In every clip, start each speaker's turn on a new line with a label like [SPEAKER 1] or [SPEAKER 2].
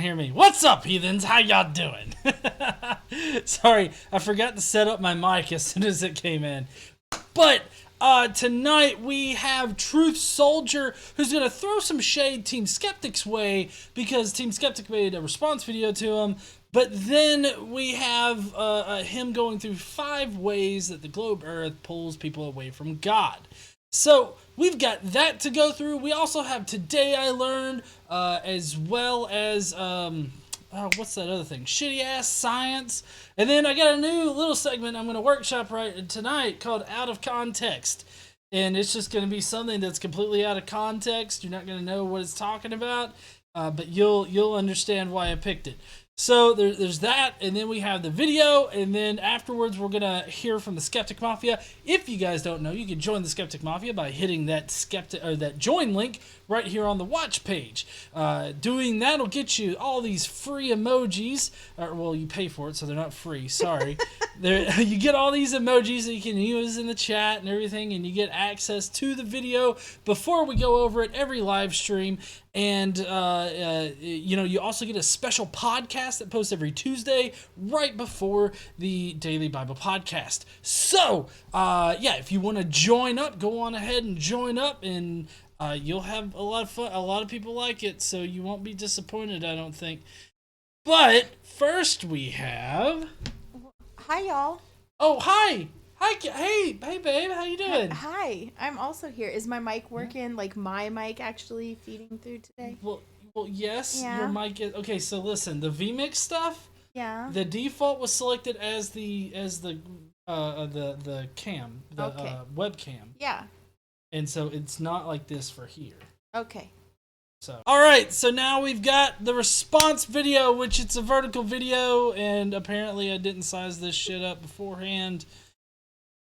[SPEAKER 1] can't hear me. What's up, heathens? How y'all doing? Sorry, I forgot to set up my mic as soon as it came in. But tonight we have Truth Soldier, who's going to throw some shade Team Skeptic's way because Team Skeptic made a response video to him. But then we have him going through 5 ways that the globe Earth pulls people away from God. So we've got that to go through. We also have Today I Learned, as well as, what's that other thing? Shitty ass science. And then I got a new little segment I'm going to workshop right tonight called Out of Context. And it's just going to be something that's completely out of context. You're not going to know what it's talking about, but you'll understand why I picked it. So there's that, and then we have the video, and then afterwards we're going to hear from the Skeptic Mafia. If you guys don't know, you can join the Skeptic Mafia by hitting that that join link right here on the watch page. Doing that will get you all these free emojis. Well, you pay for it, so they're not free. Sorry. You get all these emojis that you can use in the chat and everything, and you get access to the video before we go over it every live stream. And, you also get a special podcast that posts every Tuesday right before the Daily Bible Podcast. So, if you want to join up, go on ahead and join up, and you'll have a lot of fun. A lot of people like it, so you won't be disappointed, I don't think. But first we have...
[SPEAKER 2] Hi, y'all.
[SPEAKER 1] Oh, hi! Hi, hey, babe, how you doing?
[SPEAKER 2] Hi, I'm also here. Is my mic working? Like my mic actually feeding through today?
[SPEAKER 1] Well, yes,
[SPEAKER 2] Yeah.
[SPEAKER 1] your mic is... Okay, so listen, the vMix stuff,
[SPEAKER 2] Yeah.
[SPEAKER 1] the default was selected as the cam, the webcam.
[SPEAKER 2] Yeah.
[SPEAKER 1] And so it's not like this for here.
[SPEAKER 2] Okay.
[SPEAKER 1] So, all right, so now we've got the response video, which it's a vertical video, and apparently I didn't size this shit up beforehand.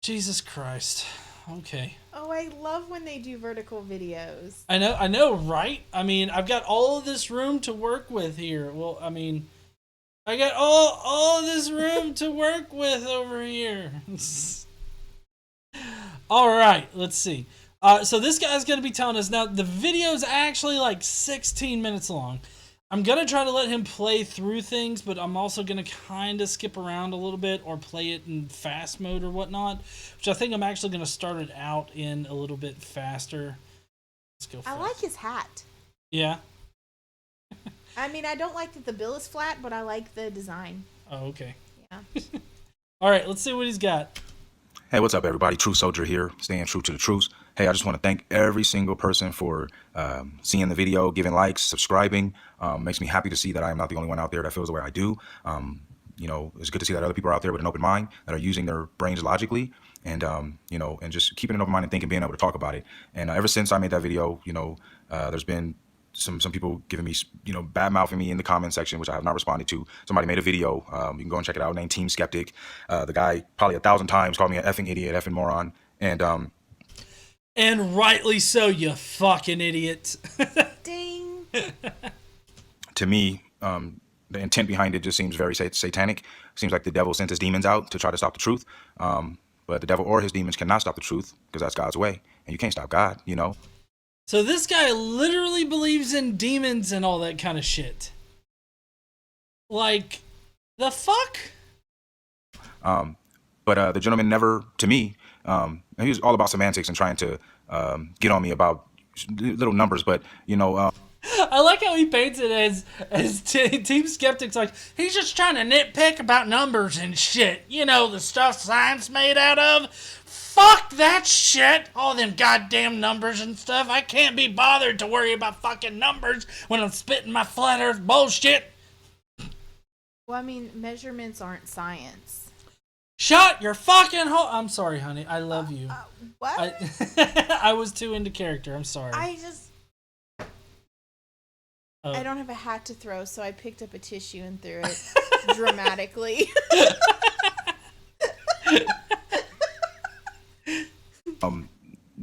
[SPEAKER 1] Jesus Christ. Okay.
[SPEAKER 2] Oh, I love when they do vertical videos.
[SPEAKER 1] I know, right? I mean, I've got all of this room to work with here. Well, I mean, I got all of this room to work with over here. All right, let's see. So this guy's going to be telling us, now the video's actually like 16 minutes long. I'm going to try to let him play through things, but I'm also going to kind of skip around a little bit or play it in fast mode or whatnot, which I think I'm actually going to start it out in a little bit faster. Let's go fast.
[SPEAKER 2] I like his hat.
[SPEAKER 1] Yeah?
[SPEAKER 2] I mean, I don't like that the bill is flat, but I like the design.
[SPEAKER 1] Oh, okay.
[SPEAKER 2] Yeah.
[SPEAKER 1] All right, let's see what he's got.
[SPEAKER 3] Hey, what's up, everybody? Truth Soldier here, staying true to the truth. Hey, I just want to thank every single person for seeing the video, giving likes, subscribing. Makes me happy to see that I am not the only one out there that feels the way I do. It's good to see that other people are out there with an open mind that are using their brains logically and, and just keeping an open mind and thinking, being able to talk about it. And ever since I made that video, there's been some people giving me, bad mouthing me in the comment section, which I have not responded to. Somebody made a video. You can go and check it out, named Team Skeptic. The guy probably 1,000 times called me an effing idiot, effing moron.
[SPEAKER 1] And rightly so, you fucking idiot.
[SPEAKER 2] Ding.
[SPEAKER 3] To me, the intent behind it just seems very satanic. Seems like the devil sent his demons out to try to stop the truth. But the devil or his demons cannot stop the truth because that's God's way. And you can't stop God,
[SPEAKER 1] So this guy literally believes in demons and all that kind of shit. Like, the fuck?
[SPEAKER 3] But the gentleman never, to me, he was all about semantics and trying to get on me about little numbers. But,
[SPEAKER 1] I like how he paints it as Team Skeptic's like, he's just trying to nitpick about numbers and shit. The stuff science made out of. Fuck that shit! All them goddamn numbers and stuff. I can't be bothered to worry about fucking numbers when I'm spitting my flat earth bullshit.
[SPEAKER 2] Well, I mean, measurements aren't science.
[SPEAKER 1] Shut your fucking hole. I'm sorry, honey. I love you.
[SPEAKER 2] What?
[SPEAKER 1] I was too into character. I'm sorry.
[SPEAKER 2] I don't have a hat to throw, so I picked up a tissue and threw it dramatically.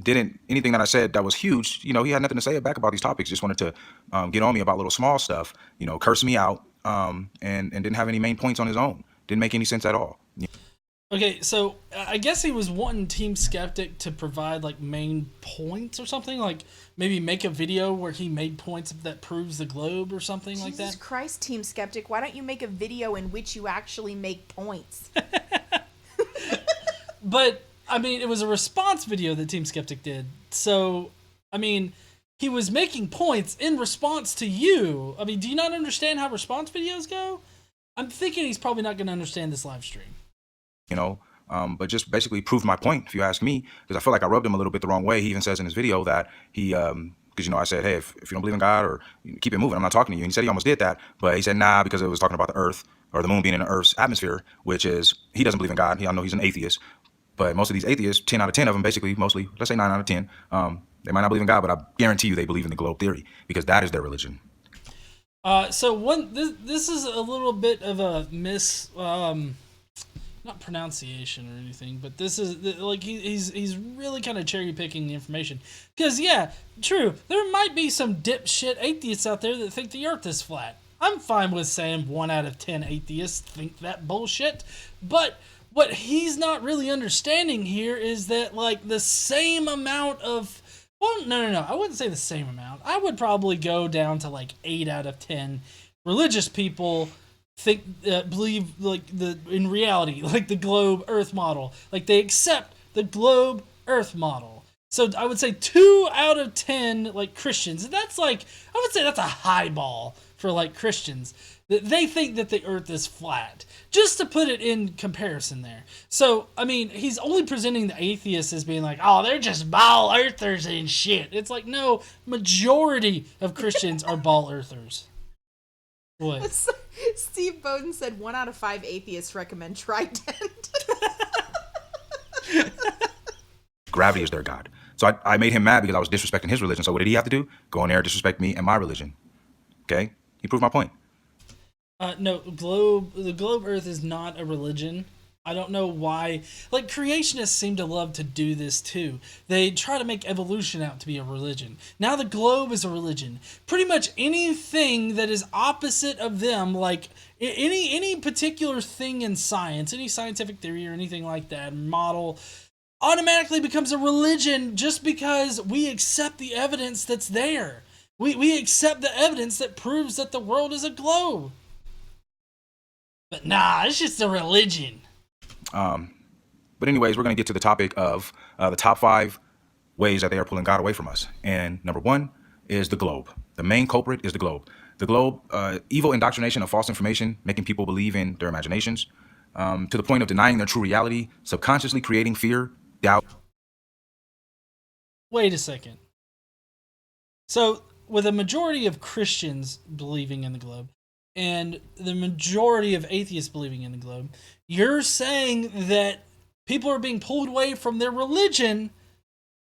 [SPEAKER 3] Didn't anything that I said that was huge, he had nothing to say back about these topics. Just wanted to get on me about little small stuff, curse me out, and didn't have any main points on his own. Didn't make any sense at all.
[SPEAKER 1] Okay, so I guess he was wanting Team Skeptic to provide like main points or something, like maybe make a video where he made points that proves the globe or something like
[SPEAKER 2] Jesus
[SPEAKER 1] that.
[SPEAKER 2] Christ, Team Skeptic, why don't you make a video in which you actually make points?
[SPEAKER 1] But I mean, it was a response video that Team Skeptic did. So, I mean, he was making points in response to you. I mean, do you not understand how response videos go? I'm thinking he's probably not going to understand this live stream.
[SPEAKER 3] You know, but just basically proved my point, if you ask me, because I feel like I rubbed him a little bit the wrong way. He even says in his video that he, because, you know, I said, hey, if you don't believe in God or keep it moving, I'm not talking to you. And he said he almost did that, but he said, nah, because it was talking about the earth or the moon being in the earth's atmosphere, which is, he doesn't believe in God. I know he's an atheist, but most of these atheists, 10 out of 10 of them, basically, mostly, let's say 9 out of 10, they might not believe in God, but I guarantee you they believe in the globe theory because that is their religion.
[SPEAKER 1] This is a little bit of a not pronunciation or anything, but this is like he's really kind of cherry picking the information. Because yeah, true, there might be some dipshit atheists out there that think the Earth is flat. I'm fine with saying 1 out of 10 atheists think that bullshit, but what he's not really understanding here is that like the same amount of no, I wouldn't say the same amount. I would probably go down to like 8 out of 10 religious people believe like in reality, like the globe Earth model, like they accept the globe Earth model. So I would say 2 out of 10 like Christians, and that's like I would say that's a high ball for like Christians. They think that the Earth is flat, just to put it in comparison there. So, I mean, he's only presenting the atheists as being like, oh, they're just ball earthers and shit. It's like, no, majority of Christians are ball earthers. What?
[SPEAKER 2] Steve Bowden said 1 out of 5 atheists recommend Trident.
[SPEAKER 3] Gravity is their God. So I made him mad because I was disrespecting his religion. So what did he have to do? Go in there, disrespect me and my religion. Okay? He proved my point.
[SPEAKER 1] No, the globe Earth is not a religion. I don't know why. Like, creationists seem to love to do this too. They try to make evolution out to be a religion. Now the globe is a religion. Pretty much anything that is opposite of them, like any particular thing in science, any scientific theory or anything like that, model, automatically becomes a religion just because we accept the evidence that's there. We accept the evidence that proves that the world is a globe. But nah, it's just a religion.
[SPEAKER 3] But anyways, we're going to get to the topic of the top 5 ways that they are pulling God away from us. And number 1 is the globe. The main culprit is the globe. The globe, evil indoctrination of false information, making people believe in their imaginations, to the point of denying their true reality, subconsciously creating fear, doubt.
[SPEAKER 1] Wait a second. So, with a majority of Christians believing in the globe, and the majority of atheists believing in the globe, you're saying that people are being pulled away from their religion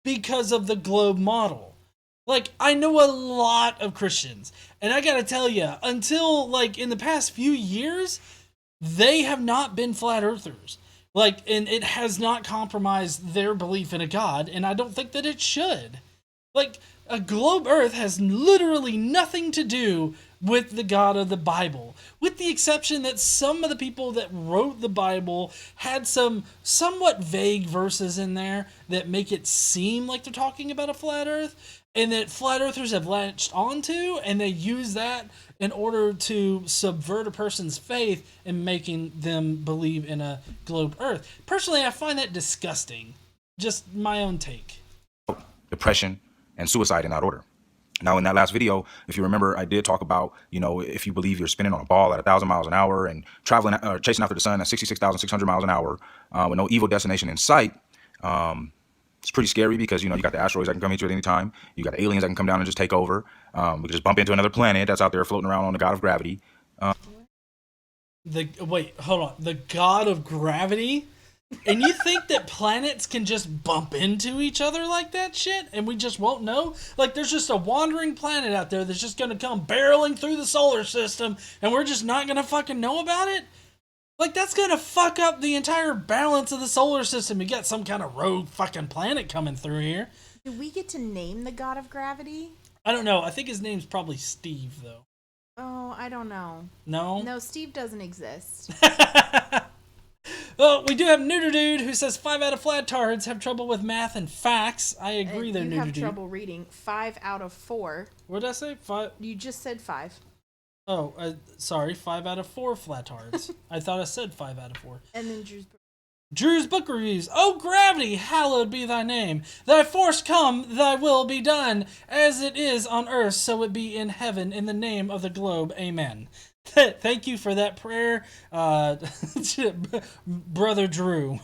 [SPEAKER 1] because of the globe model. Like, I know a lot of Christians, and I gotta tell you, until, like, in the past few years, they have not been flat earthers. Like, and it has not compromised their belief in a God, and I don't think that it should. Like, a globe Earth has literally nothing to do with the God of the Bible, with the exception that some of the people that wrote the Bible had some somewhat vague verses in there that make it seem like they're talking about a flat Earth, and that flat earthers have latched onto, and they use that in order to subvert a person's faith and making them believe in a globe Earth. Personally, I find that disgusting. Just my own take.
[SPEAKER 3] Depression, and suicide in that order. Now, in that last video, if you remember, I did talk about, you know, if you believe you're spinning on a ball at 1,000 miles an hour and traveling, chasing after the sun at 66,600 miles an hour with no evil destination in sight, it's pretty scary because, you know, you got the asteroids that can come at you at any time. You got the aliens that can come down and just take over. We can just bump into another planet that's out there floating around on the God of gravity.
[SPEAKER 1] Wait, hold on. The God of gravity? And you think that planets can just bump into each other like that shit and we just won't know? Like, there's just a wandering planet out there that's just gonna come barreling through the solar system and we're just not gonna fucking know about it? Like, that's gonna fuck up the entire balance of the solar system. You got some kind of rogue fucking planet coming through here.
[SPEAKER 2] Do we get to name the God of gravity?
[SPEAKER 1] I don't know. I think his name's probably Steve, though.
[SPEAKER 2] Oh, I don't know.
[SPEAKER 1] No?
[SPEAKER 2] No, Steve doesn't exist.
[SPEAKER 1] Well, we do have Neuter Dude who says 5 out of flattards have trouble with math and facts. I agree there,
[SPEAKER 2] You
[SPEAKER 1] Neuter
[SPEAKER 2] have
[SPEAKER 1] Dude.
[SPEAKER 2] trouble reading. 5 out of 4.
[SPEAKER 1] What did I say? 5?
[SPEAKER 2] You just said 5.
[SPEAKER 1] Oh, sorry, 5 out of 4 flattards. I thought I said 5 out of 4.
[SPEAKER 2] And then
[SPEAKER 1] Drew's book reviews. Oh, gravity, hallowed be thy name. Thy force come, thy will be done. As it is on earth, so it be in heaven, in the name of the globe. Amen. Thank you for that prayer, Brother Drew.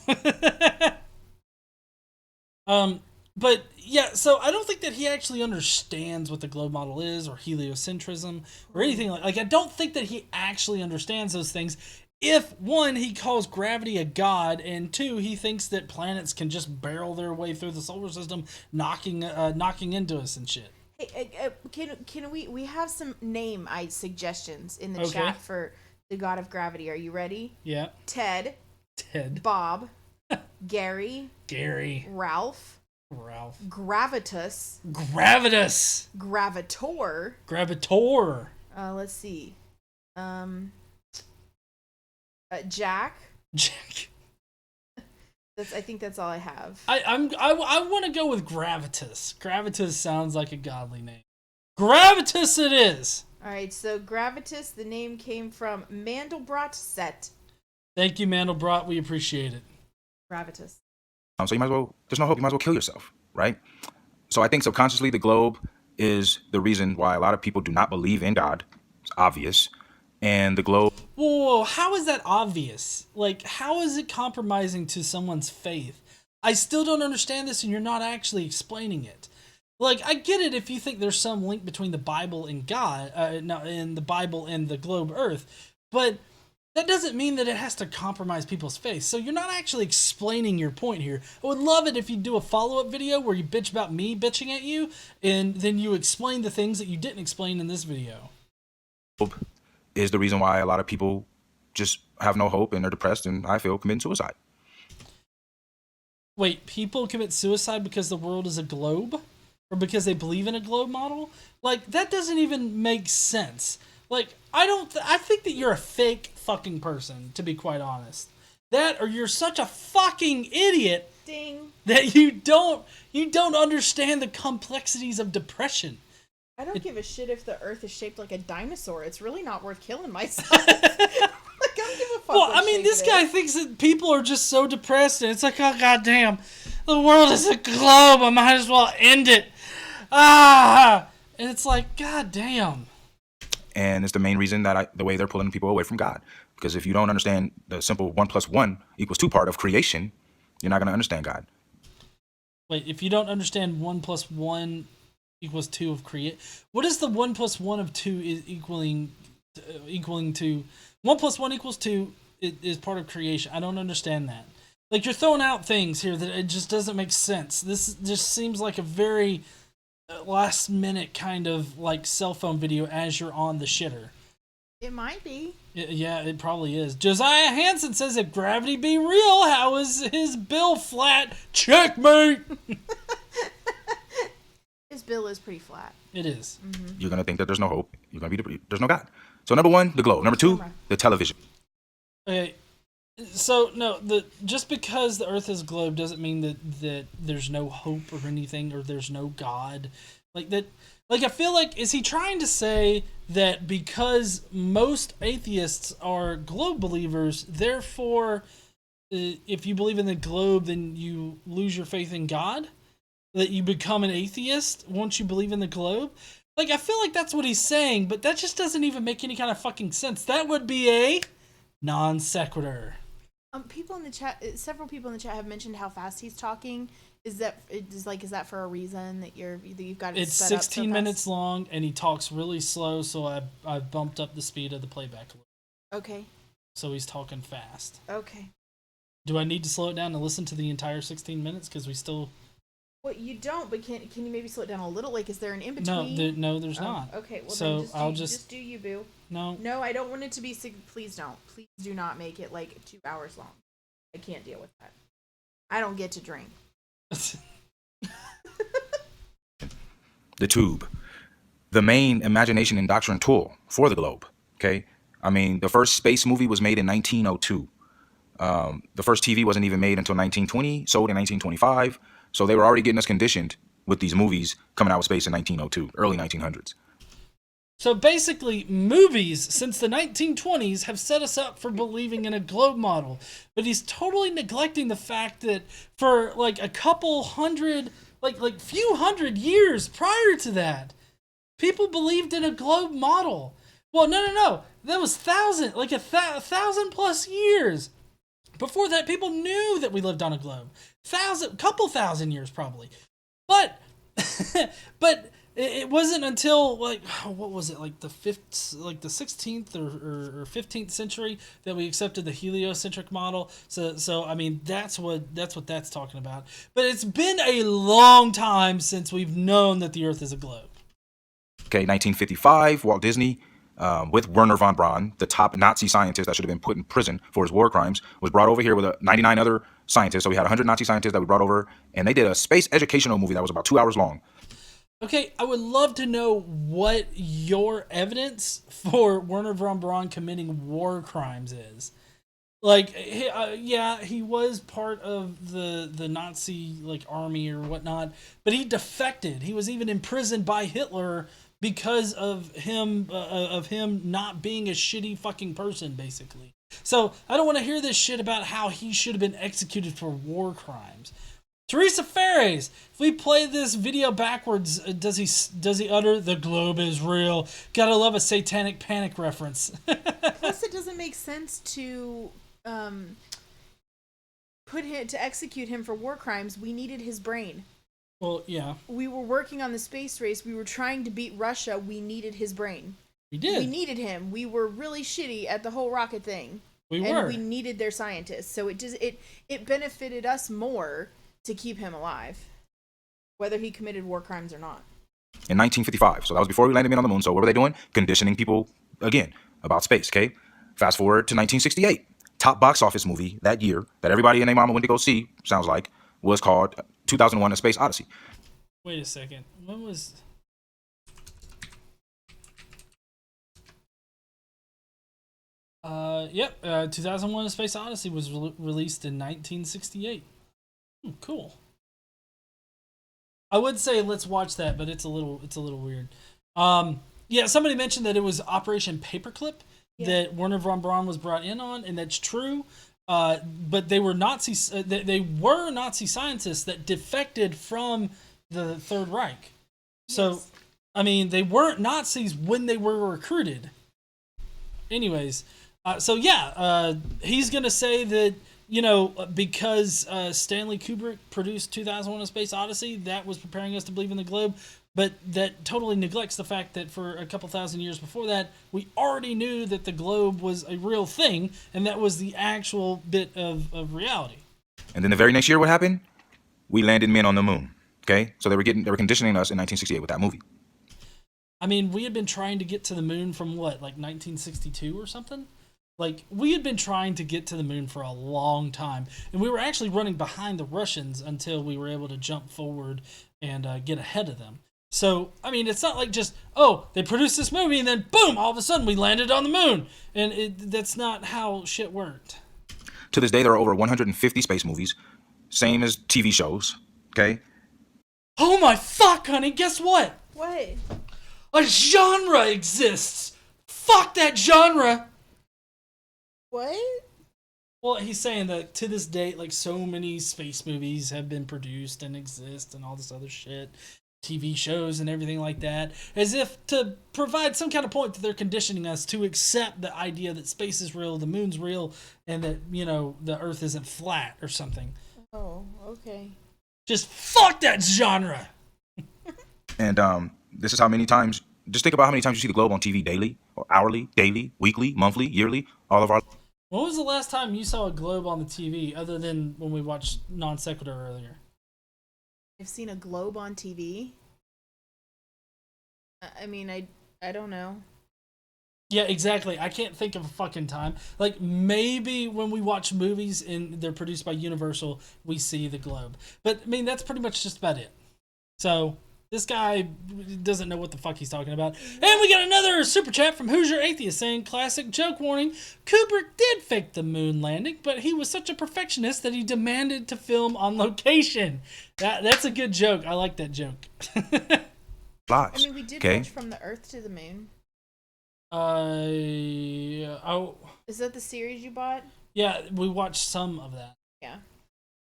[SPEAKER 1] But yeah, so I don't think that he actually understands what the globe model is, or heliocentrism, or anything like I don't think that he actually understands those things. If, one, he calls gravity a god, and two, he thinks that planets can just barrel their way through the solar system, knocking into us and shit.
[SPEAKER 2] Hey, can we have some name suggestions in the chat for the god of gravity? Are you ready?
[SPEAKER 1] Yeah.
[SPEAKER 2] Ted. Bob. Gary. Ralph. Gravitas.
[SPEAKER 1] Gravitor.
[SPEAKER 2] Let's see. Jack. I think that's all I have.
[SPEAKER 1] I want to go with Gravitas. Gravitas sounds like a godly name. Gravitas it is.
[SPEAKER 2] All right, so Gravitas, the name came from Mandelbrot Set.
[SPEAKER 1] Thank you, Mandelbrot. We appreciate it.
[SPEAKER 2] Gravitas.
[SPEAKER 3] So you might as well, there's no hope, you might as well kill yourself, right? So I think subconsciously the globe is the reason why a lot of people do not believe in God. It's obvious. And the globe...
[SPEAKER 1] Whoa, how is that obvious? Like, how is it compromising to someone's faith? I still don't understand this, and you're not actually explaining it. Like, I get it if you think there's some link between the Bible and God, in the Bible and the globe Earth, but that doesn't mean that it has to compromise people's faith. So you're not actually explaining your point here. I would love it if you do a follow-up video where you bitch about me bitching at you, and then you explain the things that you didn't explain in this video.
[SPEAKER 3] Is the reason why a lot of people just have no hope and are depressed, and I feel committing suicide.
[SPEAKER 1] Wait, people commit suicide because the world is a globe? Or because they believe in a globe model? Like, that doesn't even make sense. Like, I think that you're a fake fucking person, to be quite honest. That, or you're such a fucking idiot.
[SPEAKER 2] Ding.
[SPEAKER 1] That you don't understand the complexities of depression.
[SPEAKER 2] I don't give a shit if the Earth is shaped like a dinosaur. It's really not worth killing myself. Like, I don't give a fuck.
[SPEAKER 1] Well, I mean, this guy thinks that people are just so depressed, and it's like, oh, goddamn, the world is a globe. I might as well end it. And it's like, goddamn.
[SPEAKER 3] And it's the main reason that the way they're pulling people away from God. Because if you don't understand the simple 1 + 1 = 2 part of creation, you're not going to understand God.
[SPEAKER 1] Wait, if you don't understand 1 + 1 = 2 of create, what is the 1 + 1 of 2 is equaling to? 1 + 1 = 2 is part of creation. I don't understand that. Like, you're throwing out things here that it just doesn't make sense. This just seems like a very last minute kind of like cell phone video as you're on the shitter.
[SPEAKER 2] It might be.
[SPEAKER 1] Yeah, it probably is. Josiah Hansen says, if gravity be real, how is his bill flat? Checkmate!
[SPEAKER 2] His bill is pretty flat.
[SPEAKER 1] It is.
[SPEAKER 2] Mm-hmm.
[SPEAKER 3] You're going to think that there's no hope. You're going to be, there's no God. So number 1, the globe. Number 2, the television.
[SPEAKER 1] Okay. So, no, just because the Earth is a globe doesn't mean that there's no hope or anything, or there's no God. Like, that. Like, I feel like, is he trying to say that because most atheists are globe believers, therefore, if you believe in the globe, then you lose your faith in God? That you become an atheist once you believe in the globe? Like, I feel like that's what he's saying, but that just doesn't even make any kind of fucking sense. That would be a non sequitur.
[SPEAKER 2] People in the chat, several people in the chat have mentioned how fast he's talking. Is that for a reason that you've got it?
[SPEAKER 1] It's 16 minutes long, and he talks really slow, so I bumped up the speed of the playback a little.
[SPEAKER 2] Okay.
[SPEAKER 1] So he's talking fast.
[SPEAKER 2] Okay.
[SPEAKER 1] Do I need to slow it down to listen to the entire 16 minutes? Because we still...
[SPEAKER 2] Well, you don't, but can you maybe slow it down a little? Like, is there an in-between?
[SPEAKER 1] No, there's not.
[SPEAKER 2] Okay, well,
[SPEAKER 1] so
[SPEAKER 2] then
[SPEAKER 1] I'll
[SPEAKER 2] just do you, boo.
[SPEAKER 1] No,
[SPEAKER 2] I don't want it to be... Please don't. Please do not make it, 2 hours long. I can't deal with that. I don't get to drink.
[SPEAKER 3] The tube. The main imagination and doctrine tool for the globe. Okay? I mean, the first space movie was made in 1902. The first TV wasn't even made until 1920, sold in 1925. So they were already getting us conditioned with these movies coming out of space in 1902, early 1900s.
[SPEAKER 1] So basically, movies since the 1920s have set us up for believing in a globe model. But he's totally neglecting the fact that for like a couple hundred, like few hundred years prior to that, people believed in a globe model. Well, no. That was thousand plus years. Before that, people knew that we lived on a globe. Couple thousand years probably. But, but it wasn't until what was it, like the 16th or 15th century that we accepted the heliocentric model. So I mean that's what that's talking about. But it's been a long time since we've known that the Earth is a globe.
[SPEAKER 3] Okay, 1955, Walt Disney, with Werner von Braun, the top Nazi scientist that should have been put in prison for his war crimes, was brought over here with 99 other scientists. So we had 100 Nazi scientists that we brought over, and they did a space educational movie that was about 2 hours long.
[SPEAKER 1] Okay, I would love to know what your evidence for Werner von Braun committing war crimes is. Like, he was part of the Nazi army or whatnot, but he defected. He was even imprisoned by Hitler because of him not being a shitty fucking person, basically. So I don't want to hear this shit about how he should have been executed for war crimes. Teresa Ferres, if we play this video backwards, does he utter "the globe is real"? Gotta love a Satanic Panic reference.
[SPEAKER 2] Plus, it doesn't make sense to execute him for war crimes. We needed his brain.
[SPEAKER 1] Well, yeah.
[SPEAKER 2] We were working on the space race. We were trying to beat Russia. We needed his brain.
[SPEAKER 1] We did.
[SPEAKER 2] We needed him. We were really shitty at the whole rocket thing.
[SPEAKER 1] And
[SPEAKER 2] we needed their scientists. So it benefited us more to keep him alive, whether he committed war crimes or not.
[SPEAKER 3] In 1955, so that was before we landed men on the moon. So what were they doing? Conditioning people again about space. Okay, fast forward to 1968. Top box office movie that year that everybody and their mama went to go see, sounds like, was called 2001: A Space Odyssey.
[SPEAKER 1] Wait a second. When was? Yep. 2001: A Space Odyssey was released in 1968. Cool. I would say let's watch that, but it's a little weird. Yeah, somebody mentioned that it was Operation Paperclip that Werner von Braun was brought in on, and that's true. But they were Nazis. They were Nazi scientists that defected from the Third Reich. So, yes. I mean, they weren't Nazis when they were recruited. Anyways, he's gonna say that, because Stanley Kubrick produced 2001: A Space Odyssey, that was preparing us to believe in the globe. But that totally neglects the fact that for a couple thousand years before that, we already knew that the globe was a real thing, and that was the actual bit of reality.
[SPEAKER 3] And then the very next year, what happened? We landed men on the moon. Okay, so they were conditioning us in 1968 with that movie.
[SPEAKER 1] I mean, we had been trying to get to the moon from what, like 1962 or something? Like, we had been trying to get to the moon for a long time, and we were actually running behind the Russians until we were able to jump forward and get ahead of them. So, I mean, it's not like just, they produced this movie and then boom, all of a sudden we landed on the moon. And that's not how shit worked.
[SPEAKER 3] To this day, there are over 150 space movies, same as TV shows, okay?
[SPEAKER 1] Oh my fuck, honey, guess what?
[SPEAKER 2] What?
[SPEAKER 1] A genre exists. Fuck that genre.
[SPEAKER 2] What?
[SPEAKER 1] Well, he's saying that to this date, so many space movies have been produced and exist and all this other shit. TV shows and everything like that, as if to provide some kind of point that they're conditioning us to accept the idea that space is real, the moon's real, and that, the Earth isn't flat or something.
[SPEAKER 2] Oh, okay.
[SPEAKER 1] Just fuck that genre!
[SPEAKER 3] And this is how many times, just think about how many times you see the globe on TV daily, or hourly, daily, weekly, monthly, yearly, all of our...
[SPEAKER 1] When was the last time you saw a globe on the TV, other than when we watched Non Sequitur earlier?
[SPEAKER 2] I've seen a globe on TV. I mean, I don't know.
[SPEAKER 1] Yeah, exactly. I can't think of a fucking time. Maybe when we watch movies and they're produced by Universal, we see the globe. But, I mean, that's pretty much just about it. So, This guy doesn't know what the fuck he's talking about. And we got another super chat from Hoosier Atheist saying, classic joke warning, Kubrick did fake the moon landing, but he was such a perfectionist that he demanded to film on location. That's a good joke. I like that joke.
[SPEAKER 2] I mean, we did watch From the Earth to the Moon. Is that the series you bought?
[SPEAKER 1] Yeah, we watched some of that.
[SPEAKER 2] Yeah.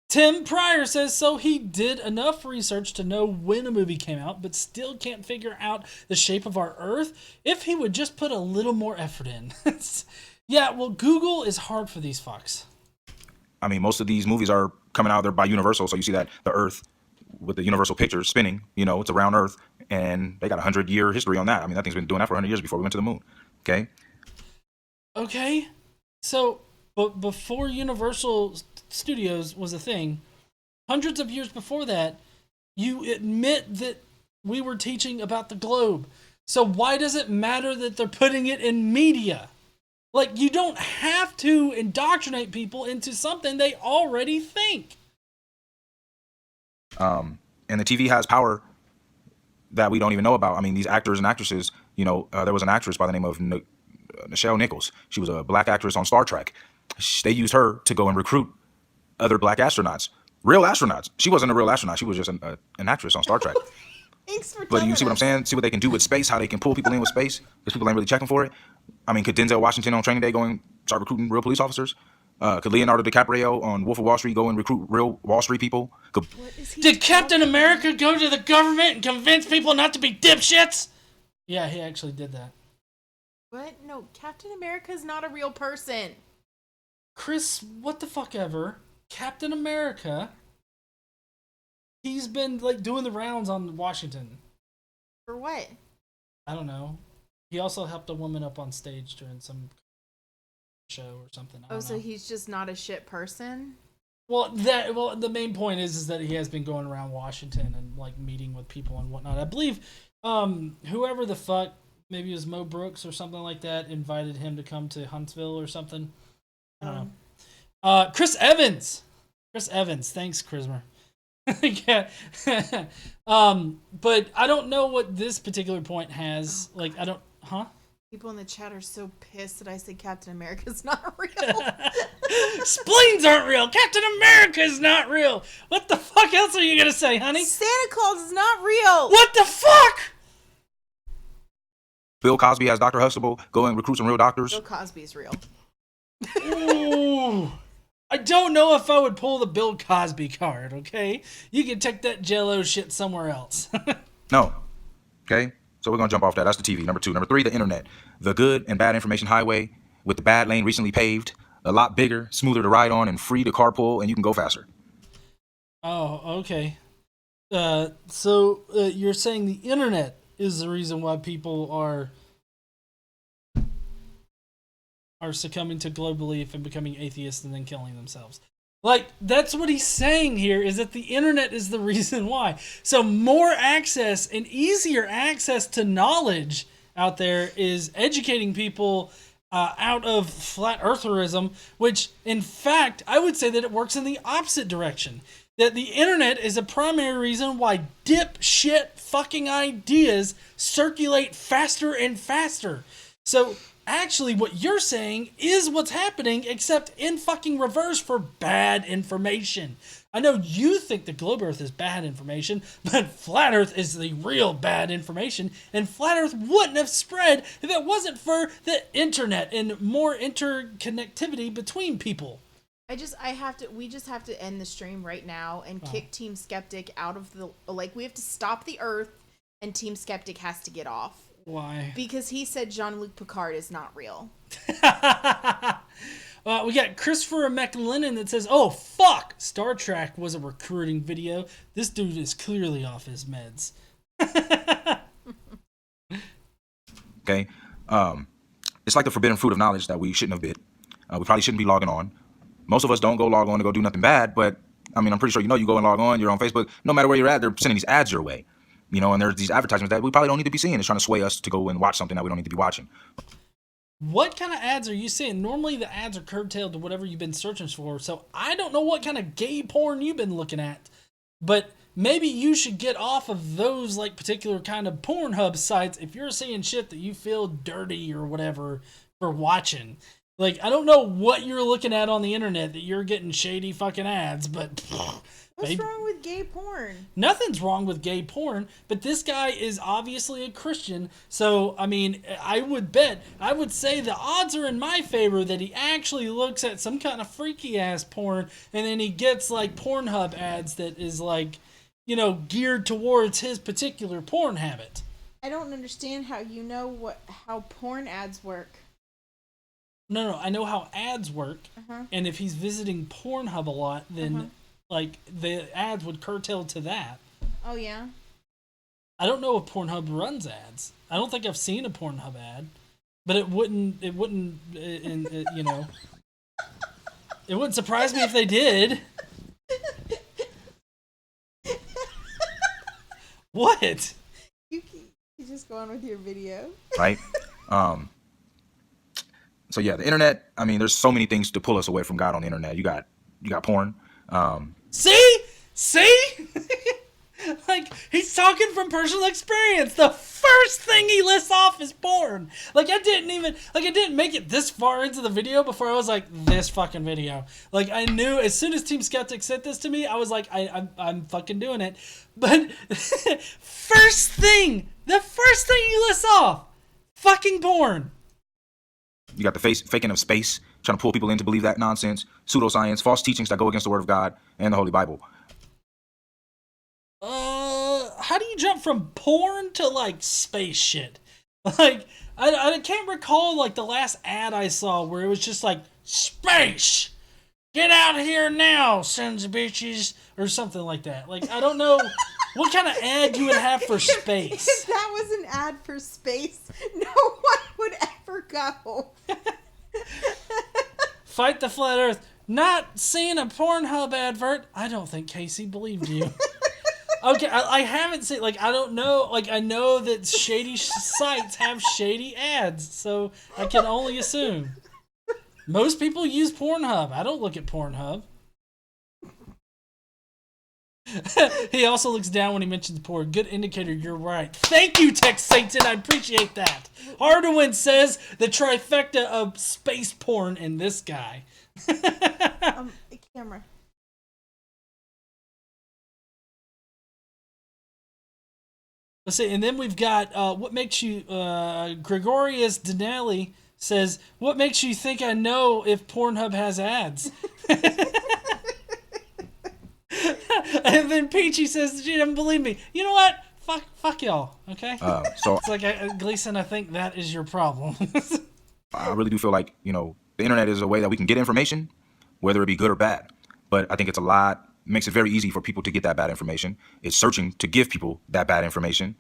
[SPEAKER 1] Tim Pryor says, so he did enough research to know when a movie came out, but still can't figure out the shape of our Earth. If he would just put a little more effort in. Yeah, well, Google is hard for these fucks.
[SPEAKER 3] I mean, most of these movies are coming out there by Universal, so you see that the Earth with the Universal pictures spinning, it's a round Earth, and they got a 100-year history on that. I mean, that thing's been doing that for 100 years before we went to the moon.
[SPEAKER 1] Okay. So, but before Universal Studios was a thing, hundreds of years before that, you admit that we were teaching about the globe. So why does it matter that they're putting it in media? Like, you don't have to indoctrinate people into something they already think.
[SPEAKER 3] And the TV has power that we don't even know about. I mean, these actors and actresses, there was an actress by the name of Nichelle Nichols. She was a black actress on Star Trek. They used her to go and recruit other black astronauts, real astronauts. She wasn't a real astronaut. She was just an actress on Star Trek.
[SPEAKER 2] Thanks for
[SPEAKER 3] But you see what I'm saying? See what they can do with space, how they can pull people in with space, because people ain't really checking for it. I mean, could Denzel Washington on Training Day go and start recruiting real police officers? Could Leonardo DiCaprio on Wolf of Wall Street go and recruit real Wall Street people?
[SPEAKER 1] Did Captain America go to the government and convince people not to be dipshits? Yeah, he actually did that.
[SPEAKER 2] What? No, Captain America is not a real person.
[SPEAKER 1] Chris, what the fuck ever? Captain America, he's been doing the rounds on Washington.
[SPEAKER 2] For what?
[SPEAKER 1] I don't know. He also helped a woman up on stage during some show or something. I don't know.
[SPEAKER 2] So he's just not a shit person?
[SPEAKER 1] Well, the main point is that he has been going around Washington and meeting with people and whatnot. I believe whoever the fuck, maybe it was Mo Brooks or something like that, invited him to come to Huntsville or something. I don't know. Chris Evans. Thanks, Chrismer. Yeah. But I don't know what this particular point has.
[SPEAKER 2] People in the chat are so pissed that I said Captain America's not real.
[SPEAKER 1] Spleens aren't real. Captain America's not real. What the fuck else are you gonna say, honey?
[SPEAKER 2] Santa Claus is not real.
[SPEAKER 1] What the fuck?
[SPEAKER 3] Bill Cosby as Dr. Huxtable. Go and recruit some real doctors.
[SPEAKER 2] Bill Cosby is real.
[SPEAKER 1] Ooh. I don't know if I would pull the Bill Cosby card, okay? You can take that Jell-O shit somewhere else.
[SPEAKER 3] No. Okay? So we're going to jump off that. That's the TV. Number 2. Number 3, the internet. The good and bad information highway with the bad lane recently paved. A lot bigger, smoother to ride on, and free to carpool, and you can go faster.
[SPEAKER 1] Oh, okay. So you're saying the internet is the reason why people are succumbing to globe belief and becoming atheists and then killing themselves. That's what he's saying here, is that the internet is the reason why. So more access and easier access to knowledge out there is educating people out of flat eartherism, which in fact, I would say that it works in the opposite direction. That the internet is a primary reason why dipshit fucking ideas circulate faster and faster. So actually, what you're saying is what's happening, except in fucking reverse for bad information. I know you think the globe earth is bad information, but flat earth is the real bad information, and flat earth wouldn't have spread if it wasn't for the internet and more interconnectivity between people.
[SPEAKER 2] We just have to end the stream right now and kick Team Skeptic out of the, we have to stop the earth and Team Skeptic has to get off.
[SPEAKER 1] Why?
[SPEAKER 2] Because he said Jean-Luc Picard is not real.
[SPEAKER 1] We got Christopher McLennan that says, oh, fuck, Star Trek was a recruiting video. This dude is clearly off his meds.
[SPEAKER 3] Okay? It's like the forbidden fruit of knowledge that we shouldn't have bit. We probably shouldn't be logging on. Most of us don't go log on to go do nothing bad, but, I mean, I'm pretty sure you go and log on, you're on Facebook. No matter where you're at, they're sending these ads your way. And there's these advertisements that we probably don't need to be seeing. It's trying to sway us to go and watch something that we don't need to be watching.
[SPEAKER 1] What kind of ads are you seeing? Normally the ads are curtailed to whatever you've been searching for, so I don't know what kind of gay porn you've been looking at. But maybe you should get off of those like particular kind of Pornhub sites if you're seeing shit that you feel dirty or whatever for watching. Like, I don't know what you're looking at on the internet that you're getting shady fucking ads, but
[SPEAKER 2] What's wrong with gay porn?
[SPEAKER 1] nothing's wrong with gay porn, but this guy is obviously a Christian, so, I mean, I would say the odds are in my favor that he actually looks at some kind of freaky-ass porn, and then he gets, like, Pornhub ads that is, like, geared towards his particular porn habit.
[SPEAKER 2] I don't understand how you know how porn ads work.
[SPEAKER 1] No, I know how ads work, and if he's visiting Pornhub a lot, then, like, the ads would curtail to that.
[SPEAKER 2] Oh, yeah?
[SPEAKER 1] I don't know if Pornhub runs ads. I don't think I've seen a Pornhub ad, but it wouldn't it wouldn't surprise me if they did. What?
[SPEAKER 2] You just go on with your video.
[SPEAKER 3] Right? So yeah, the internet, I mean, there's so many things to pull us away from God on the internet. You got porn.
[SPEAKER 1] See? Like, he's talking from personal experience. The first thing he lists off is porn. Like, I didn't make it this far into the video before I was like, this fucking video. Like, I knew as soon as Team Skeptic sent this to me, I was like, I'm fucking doing it. But the first thing he lists off, fucking porn.
[SPEAKER 3] You got the faking of space, trying to pull people in to believe that nonsense, pseudoscience, false teachings that go against the Word of God and the Holy Bible.
[SPEAKER 1] How do you jump from porn to, like, space shit? Like, I can't recall, like, the last ad I saw where it was just like, space! Get out here now, sons of bitches! Or something like that. Like, I don't know what kind of ad you would have for space.
[SPEAKER 2] If that was an ad for space, no one would ever go.
[SPEAKER 1] Fight the flat earth. Not seeing a Pornhub advert. I don't think Casey believed you. Okay, I haven't seen, like, I don't know, like, I know that shady sites have shady ads, so I can only assume. Most people use Pornhub. I don't look at Pornhub. He also looks down when he mentions porn. Good indicator, you're right. Thank you, Tex Satan, I appreciate that. Hardwin says the trifecta of space porn in this guy.
[SPEAKER 2] Camera.
[SPEAKER 1] Let's see, and then we've got what makes you, Gregorius Denelli says, what makes you think I know if Pornhub has ads? And then Peachy says, she doesn't believe me. You know what? Fuck y'all, okay?
[SPEAKER 3] So
[SPEAKER 1] it's like, Gleason, I think that is your problem.
[SPEAKER 3] I really do feel like, the internet is a way that we can get information, whether it be good or bad. But I think it's makes it very easy for people to get that bad information. It's searching to give people that bad information.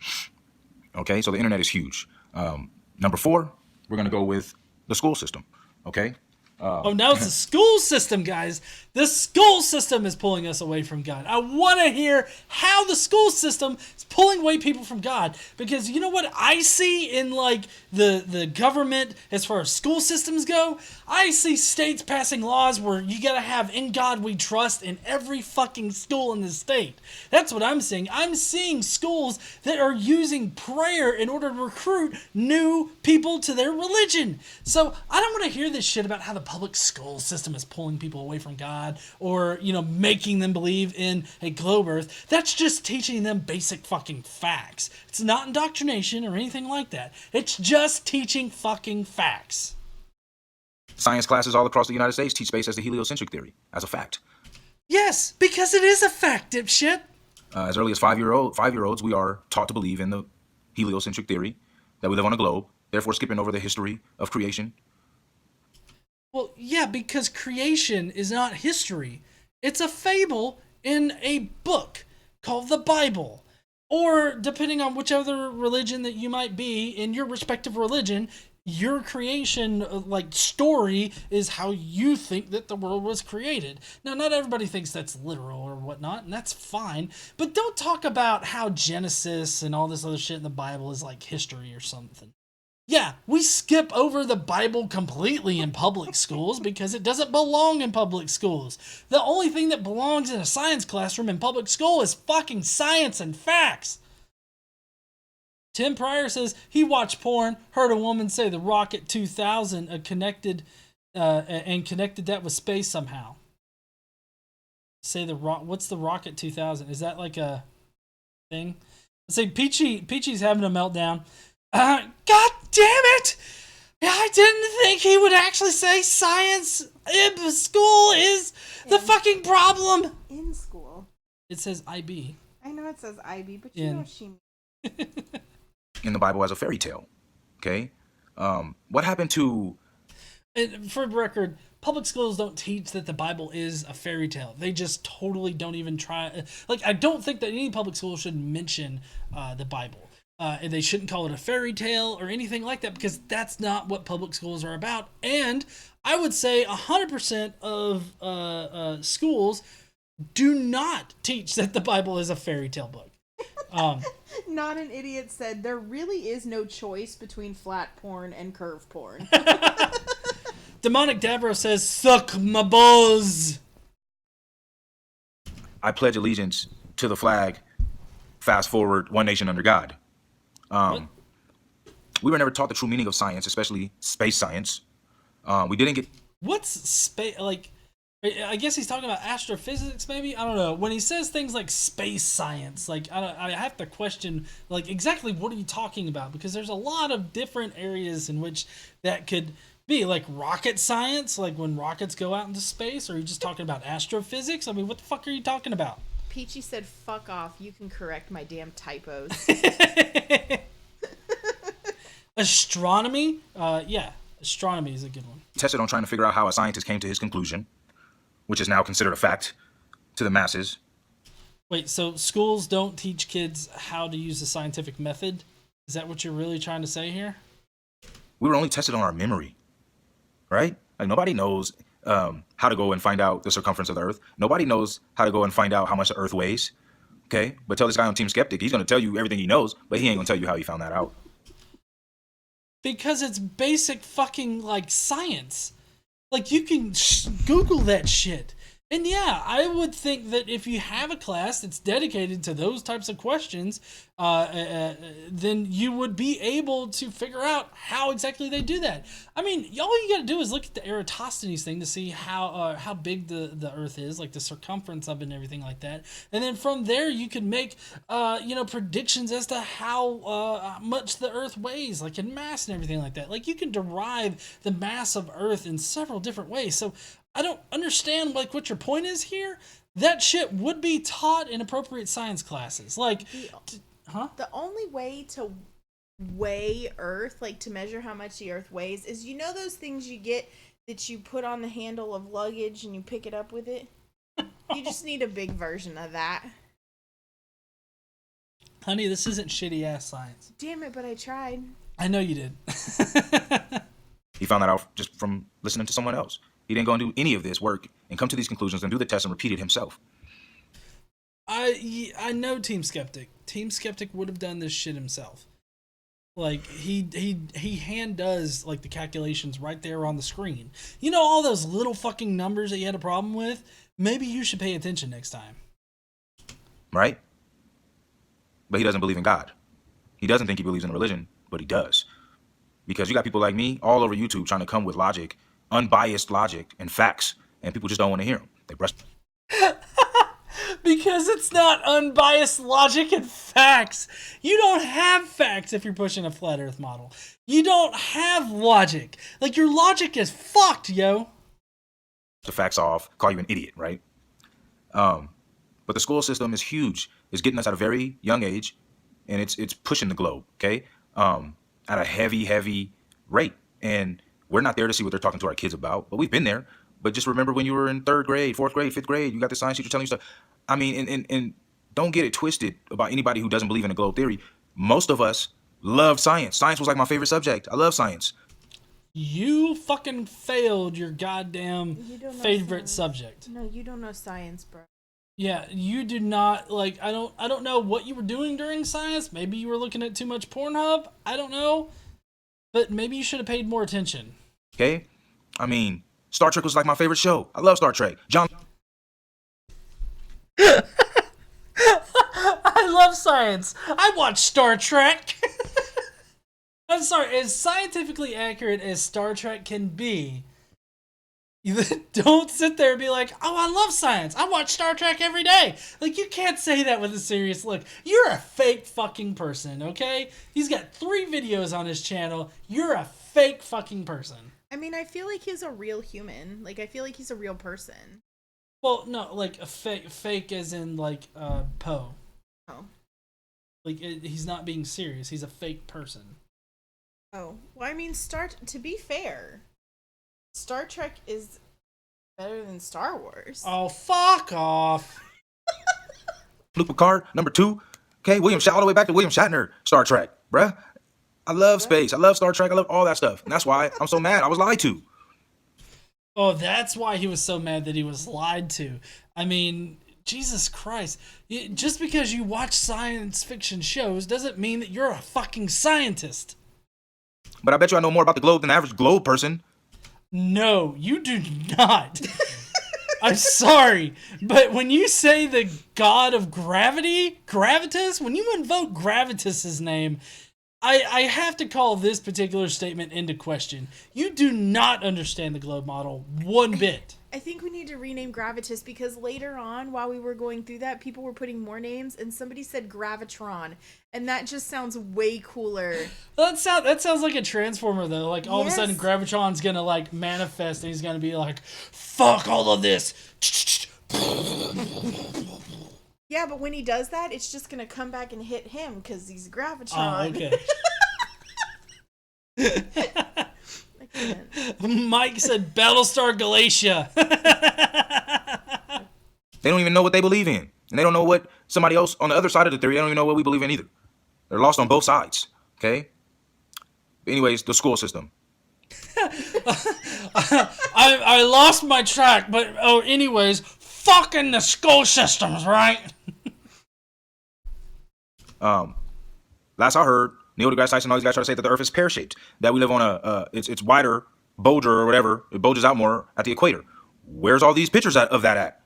[SPEAKER 3] Okay, so the internet is huge. Number 4, we're going to go with the school system. Okay.
[SPEAKER 1] Now it's the school system, guys. The school system is pulling us away from God. I want to hear how the school system is pulling away people from God. Because you know what I see in, like, the government as far as school systems go? I see states passing laws where you got to have "In God We Trust" in every fucking school in the state. That's what I'm seeing. I'm seeing schools that are using prayer in order to recruit new people to their religion. So I don't want to hear this shit about how the public school system is pulling people away from God or, making them believe in a globe earth. That's just teaching them basic fucking facts. It's not indoctrination or anything like that. It's just teaching fucking facts.
[SPEAKER 3] Science classes all across the United States teach space as the heliocentric theory, as a fact.
[SPEAKER 1] Yes, because it is a fact, dipshit.
[SPEAKER 3] As early as 5-year-olds, we are taught to believe in the heliocentric theory, that we live on a globe, therefore skipping over the history of creation.
[SPEAKER 1] Well, yeah, because creation is not history. It's a fable in a book called the Bible. Or, depending on which other religion that you might be, in your respective religion, your creation, story is how you think that the world was created. Now, not everybody thinks that's literal or whatnot, and that's fine. But don't talk about how Genesis and all this other shit in the Bible is like history or something. Yeah, we skip over the Bible completely in public schools because it doesn't belong in public schools. The only thing that belongs in a science classroom in public school is fucking science and facts. Tim Pryor says he watched porn, heard a woman say the Rocket 2000 connected that with space somehow. What's the Rocket 2000? Is that like a thing? Let's say Peachy's having a meltdown. God damn it! I didn't think he would actually say science in school is the fucking problem.
[SPEAKER 2] In school.
[SPEAKER 1] It says IB.
[SPEAKER 2] I know it says IB, but you know what she means.
[SPEAKER 3] In the Bible as a fairy tale. Okay? What happened to...
[SPEAKER 1] And for the record, public schools don't teach that the Bible is a fairy tale. They just totally don't even try. Like, I don't think that any public school should mention the Bible. And they shouldn't call it a fairy tale or anything like that because that's not what public schools are about. And I would say 100% of schools do not teach that the Bible is a fairy tale book.
[SPEAKER 2] Not an idiot said there really is no choice between flat porn and curve porn.
[SPEAKER 1] Demonic Davro says, suck my balls.
[SPEAKER 3] I pledge allegiance to the flag, fast forward, one nation under God. We were never taught the true meaning of science, especially space science. We didn't get...
[SPEAKER 1] What's space, like, I guess he's talking about astrophysics, maybe? I don't know. When he says things like space science, like, I have to question, like, exactly what are you talking about? Because there's a lot of different areas in which that could be, like rocket science, like when rockets go out into space, or are you just talking about astrophysics? I mean, what the fuck are you talking about?
[SPEAKER 2] Peachy said, fuck off, you can correct my damn typos.
[SPEAKER 1] Astronomy? Yeah, astronomy is a good one.
[SPEAKER 3] Tested on trying to figure out how a scientist came to his conclusion, which is now considered a fact to the masses.
[SPEAKER 1] Wait, so schools don't teach kids how to use the scientific method? Is that what you're really trying to say here?
[SPEAKER 3] We were only tested on our memory, right? Like, nobody knows how to go and find out the circumference of the Earth. Nobody knows how to go and find out how much the Earth weighs, okay? But tell this guy on Team Skeptic, he's going to tell you everything he knows, but he ain't going to tell you how he found that out.
[SPEAKER 1] Because it's basic fucking, like, science. Like, you can Google that shit. And yeah, I would think that if you have a class that's dedicated to those types of questions, then you would be able to figure out how exactly they do that. I mean, all you got to do is look at the Eratosthenes thing to see how big the Earth is, like the circumference of it and everything like that. And then from there, you can make predictions as to how much the Earth weighs, like in mass and everything like that. Like, you can derive the mass of Earth in several different ways. So I don't understand, like, what your point is here. That shit would be taught in appropriate science classes. Like,
[SPEAKER 2] The only way to weigh Earth, like to measure how much the Earth weighs, is those things you get that you put on the handle of luggage and you pick it up with it? You just need a big version of that.
[SPEAKER 1] Honey, this isn't shitty-ass science.
[SPEAKER 2] Damn it, but I tried.
[SPEAKER 1] I know you did.
[SPEAKER 3] He found that out just from listening to someone else. He didn't go and do any of this work and come to these conclusions and do the test and repeat it himself.
[SPEAKER 1] I know Team Skeptic. Team Skeptic would have done this shit himself. Like, he hand does, like, the calculations right there on the screen. You know all those little fucking numbers that you had a problem with? Maybe you should pay attention next time.
[SPEAKER 3] Right? But he doesn't believe in God. He doesn't think he believes in a religion, but he does. Because you got people like me all over YouTube trying to come with logic, unbiased logic and facts, and people just don't want to hear them. They brush.
[SPEAKER 1] Because it's not unbiased logic and facts. You don't have facts if you're pushing a flat earth model. You don't have logic. Like, your logic is fucked, yo.
[SPEAKER 3] The facts off, call you an idiot, right? But the school system is huge. It's getting us at a very young age, and it's pushing the globe, okay? At a heavy rate. And we're not there to see what they're talking to our kids about, but we've been there. But just remember when you were in 3rd grade, 4th grade, 5th grade, you got the science teacher telling you stuff. I mean, and don't get it twisted about anybody who doesn't believe in the globe theory. Most of us love science. Science was like my favorite subject. I love science.
[SPEAKER 1] You fucking failed your goddamn favorite subject.
[SPEAKER 2] No, you don't know science, bro.
[SPEAKER 1] Yeah, you do not, like, I don't know what you were doing during science. Maybe you were looking at too much Pornhub. I don't know. But maybe you should have paid more attention.
[SPEAKER 3] Okay? I mean, Star Trek was like my favorite show. I love Star Trek. John.
[SPEAKER 1] I love science. I watch Star Trek. I'm sorry, as scientifically accurate as Star Trek can be, you don't sit there and be like, oh, I love science. I watch Star Trek every day. Like, you can't say that with a serious look. You're a fake fucking person, okay? He's got 3 videos on his channel. You're a fake fucking person.
[SPEAKER 2] I mean, I feel like he's a real human. Like, I feel like he's a real person.
[SPEAKER 1] Well, no, like a fake as in like Poe.
[SPEAKER 2] Oh.
[SPEAKER 1] Like he's not being serious. He's a fake person.
[SPEAKER 2] Oh. Well, I mean, to be fair, Star Trek is better than Star Wars.
[SPEAKER 1] Oh, fuck off.
[SPEAKER 3] Luke Picard, number 2. Okay, all the way back to William Shatner, Star Trek, bruh. I love space. I love Star Trek. I love all that stuff. And that's why I'm so mad. I was lied to.
[SPEAKER 1] Oh, that's why he was so mad that he was lied to. I mean, Jesus Christ. Just because you watch science fiction shows doesn't mean that you're a fucking scientist.
[SPEAKER 3] But I bet you I know more about the globe than the average globe person.
[SPEAKER 1] No, you do not. I'm sorry, but when you say the god of gravity, Gravitas, when you invoke Gravitas' name, I have to call this particular statement into question. You do not understand the globe model one bit.
[SPEAKER 2] I think we need to rename Gravitas because later on, while we were going through that, people were putting more names, and somebody said Gravitron, and that just sounds way cooler.
[SPEAKER 1] That sounds like a Transformer though. Like all of a
[SPEAKER 2] Yes.
[SPEAKER 1] sudden, Gravitron's gonna like manifest, and he's gonna be like, "Fuck all of this."
[SPEAKER 2] Yeah, but when he does that, it's just gonna come back and hit him because he's Gravitron.
[SPEAKER 1] Oh, okay.
[SPEAKER 2] I can't.
[SPEAKER 1] Mike said Battlestar Galatia.
[SPEAKER 3] They don't even know what they believe in. And they don't know what somebody else on the other side of the theory, they don't even know what we believe in either. They're lost on both sides. Okay? Anyways, the school system.
[SPEAKER 1] I lost my track, but anyways, fucking the school systems, right?
[SPEAKER 3] Last I heard, Neil deGrasse Tyson and all these guys try to say that the Earth is pear-shaped, that we live on it's wider, bulger or whatever, it bulges out more at the equator. Where's all these pictures of that at?